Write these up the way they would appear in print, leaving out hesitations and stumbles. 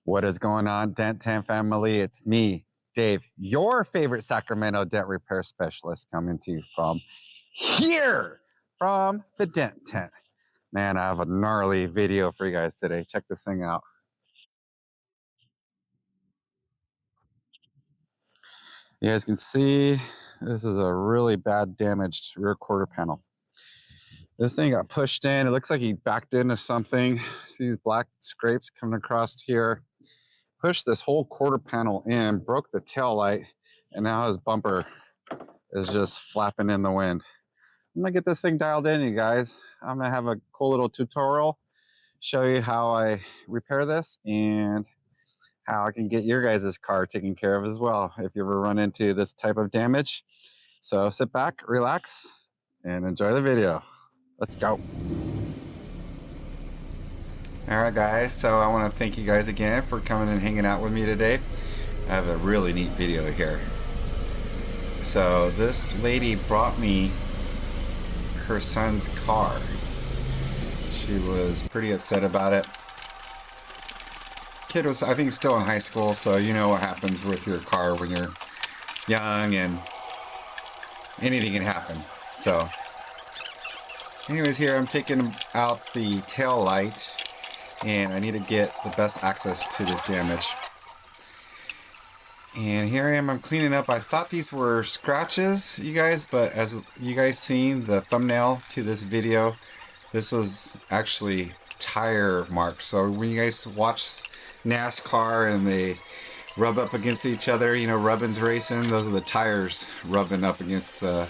What is going on, Dent 10 family? It's me, Dave, your favorite Sacramento dent repair specialist, coming to you from here, from the Dent Tent. Man, I have a gnarly video for you guys today. Check this thing out. You guys can see this is a really bad damaged rear quarter panel. This thing got pushed in. It looks like he backed into something. See these black scrapes coming across here. Pushed this whole quarter panel in, broke the tail light, and now his bumper is just flapping in the wind. I'm gonna get this thing dialed in, you guys. I'm gonna have a cool little tutorial, show you how I repair this and how I can get your guys' car taken care of as well if you ever run into this type of damage. So sit back, relax, and enjoy the video. Let's go. Alright guys, so I want to thank you guys again for coming and hanging out with me today. I have a really neat video here. So this lady brought me her son's car. She was pretty upset about it. Kid was, I think, still in high school, so you know what happens with your car when you're young and anything can happen. So anyways, here I'm taking out the tail light, and I need to get the best access to this damage. And here I am, I'm cleaning up. I thought these were scratches, you guys, but as you guys seen the thumbnail to this video, this was actually tire marks. So when you guys watch NASCAR and they rub up against each other, you know, rubbing's racing, those are the tires rubbing up against the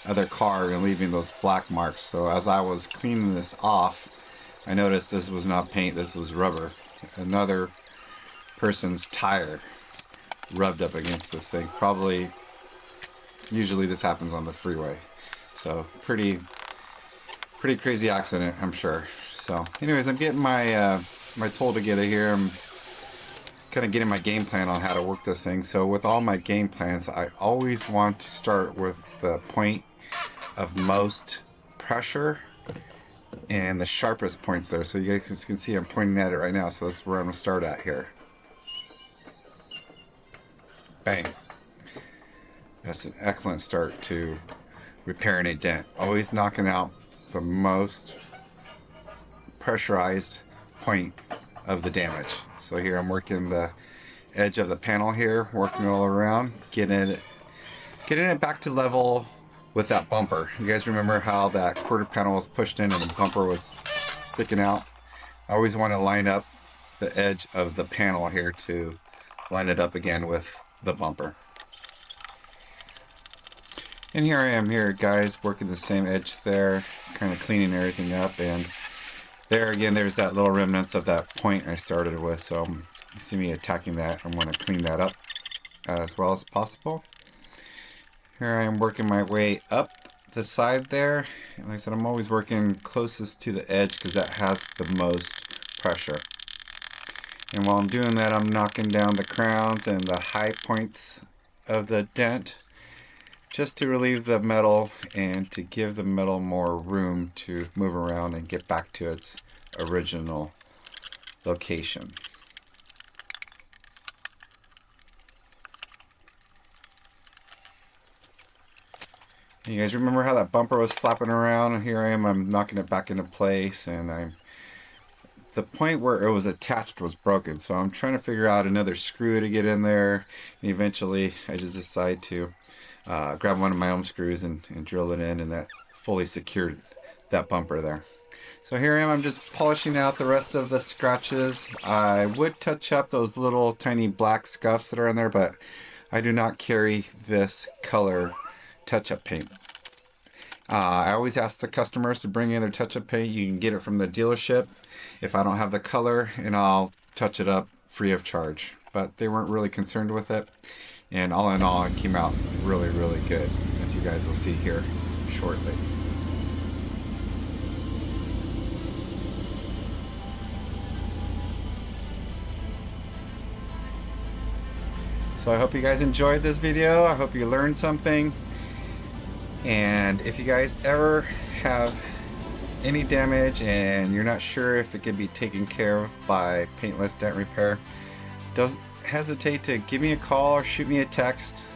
other car and leaving those black marks. So as I was cleaning this off, I noticed this was not paint, this was rubber. Another person's tire rubbed up against this thing. Probably, usually this happens on the freeway. So pretty crazy accident, I'm sure. So anyways, I'm getting my my tool together here. I'm kind of getting my game plan on how to work this thing. So with all my game plans, I always want to start with the point of most pressure and the sharpest points there. So you guys can see I'm pointing at it right now, so that's where I'm going to start at here. Bang. That's an excellent start to repairing a dent. Always knocking out the most pressurized point of the damage. So here I'm working the edge of the panel here, working all around, getting it back to level with that bumper. You guys remember how that quarter panel was pushed in and the bumper was sticking out? I always want to line up the edge of the panel here to line it up again with the bumper. And here I am here, guys, working the same edge there, kind of cleaning everything up, and there again, there's that little remnants of that point I started with. So you see me attacking that. I want to clean that up as well as possible. Here I am working my way up the side there. And like I said, I'm always working closest to the edge because that has the most pressure. And while I'm doing that, I'm knocking down the crowns and the high points of the dent just to relieve the metal and to give the metal more room to move around and get back to its original location. You guys remember how that bumper was flapping around? And here I am, I'm knocking it back into place, and the point where it was attached was broken, so I'm trying to figure out another screw to get in there, and eventually I just decide to grab one of my own screws and drill it in, and that fully secured that bumper there. So here I am, I'm just polishing out the rest of the scratches. I would touch up those little tiny black scuffs that are in there, but I do not carry this color touch-up paint. I always ask the customers to bring in their touch-up paint. You can get it from the dealership if I don't have the color, and I'll touch it up free of charge. But they weren't really concerned with it, and all in all, it came out really, really good, as you guys will see here shortly. So I hope you guys enjoyed this video. I hope you learned something. And if you guys ever have any damage and you're not sure if it can be taken care of by paintless dent repair, don't hesitate to give me a call or shoot me a text.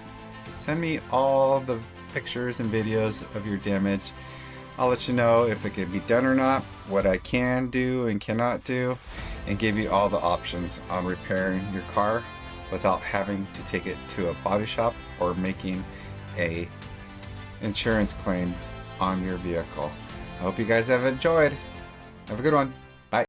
Send me all the pictures and videos of your damage. I'll let you know if it can be done or not, what I can do and cannot do, and give you all the options on repairing your car without having to take it to a body shop or making a insurance claim on your vehicle. I hope you guys have enjoyed. Have a good one.